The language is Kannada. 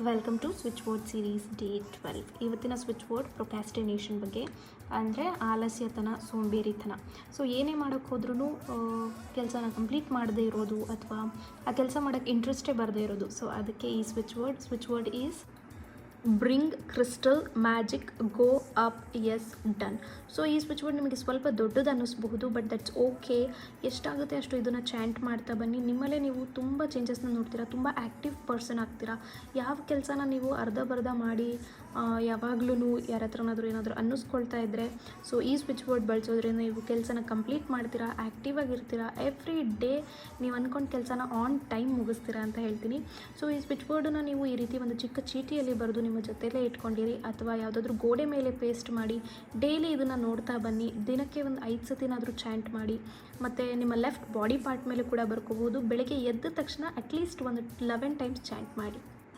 Welcome to switch board series day 12. ಇವತ್ತಿನ ಸ್ವಿಚ್ ಬೋರ್ಡ್ ಪ್ರೊಕ್ಯಾಸ್ಟಿನೇಷನ್ ಬಗ್ಗೆ, ಅಂದರೆ ಆಲಸ್ಯತನ, ಸೋಂಬೇರಿತನ. ಸೊ ಏನೇ ಮಾಡೋಕ್ಕೆ ಹೋದ್ರೂ ಕೆಲಸನ ಕಂಪ್ಲೀಟ್ ಮಾಡದೇ ಇರೋದು ಅಥವಾ ಆ ಕೆಲಸ ಮಾಡೋಕ್ಕೆ ಇಂಟ್ರೆಸ್ಟೇ ಬರದೇ ಇರೋದು. ಸೊ ಅದಕ್ಕೆ ಈ switch word is bring crystal magic go up as done. So ಈ ಸ್ವಿಚ್ ವರ್ಡ್ ನಿಮಗೆ ಸ್ವಲ್ಪ ದೊಡ್ಡದು ಅನ್ನಿಸ್ಬಹುದು, ಬಟ್ ದಟ್ಸ್ ಓಕೆ. ಎಷ್ಟಾಗುತ್ತೆ ಅಷ್ಟು ಇದನ್ನು ಚಾಂಟ್ ಮಾಡ್ತಾ ಬನ್ನಿ. ನಿಮ್ಮಲ್ಲೇ ನೀವು ತುಂಬ ಚೇಂಜಸ್ನ ನೋಡ್ತೀರಾ, ತುಂಬ ಆ್ಯಕ್ಟಿವ್ ಪರ್ಸನ್ ಆಗ್ತೀರಾ. ಯಾವ ಕೆಲಸನ ನೀವು ಅರ್ಧ ಮಾಡಿ ಯಾವಾಗ್ಲೂ ಯಾರ ಹತ್ರನಾದರೂ ಏನಾದರೂ ಅನ್ನಿಸ್ಕೊಳ್ತಾ ಇದ್ದರೆ, ಸೊ ಈ ಸ್ವಿಚ್ ಬೋರ್ಡ್ ಬಳಸೋದ್ರಿಂದ ನೀವು ಕೆಲಸನ ಕಂಪ್ಲೀಟ್ ಮಾಡ್ತೀರಾ, ಆ್ಯಕ್ಟಿವ್ ಆಗಿರ್ತೀರಾ. ಎವ್ರಿ ಡೇ ನೀವು ಅಂದ್ಕೊಂಡು ಕೆಲಸನ ಆನ್ ಟೈಮ್ ಮುಗಿಸ್ತೀರಾ ಅಂತ ಹೇಳ್ತೀನಿ. ಸೊ ಈ ಸ್ವಿಚ್ ಬೋರ್ಡನ್ನು ನೀವು ಈ ರೀತಿ ಒಂದು ಚಿಕ್ಕ ಚೀಟಿಯಲ್ಲಿ ಬರೆದು ನಿಮ್ಮ ಜೊತೆಲೇ ಇಟ್ಕೊಂಡಿರಿ, ಅಥವಾ ಯಾವುದಾದ್ರೂ ಗೋಡೆ ಮೇಲೆ ಪೇಸ್ಟ್ ಮಾಡಿ ಡೈಲಿ ಇದನ್ನು ನೋಡ್ತಾ ಬನ್ನಿ. ದಿನಕ್ಕೆ ಒಂದು 5 ಸತಿನಾದರೂ ಚಾಂಟ್ ಮಾಡಿ. ಮತ್ತು ನಿಮ್ಮ ಲೆಫ್ಟ್ ಬಾಡಿ ಪಾರ್ಟ್ ಮೇಲೆ ಕೂಡ ಬರ್ಕೋಬೋದು. ಬೆಳಗ್ಗೆ ಎದ್ದ ತಕ್ಷಣ ಅಟ್ಲೀಸ್ಟ್ ಒಂದು 11 ಟೈಮ್ಸ್ ಚಾಂಟ್ ಮಾಡಿ.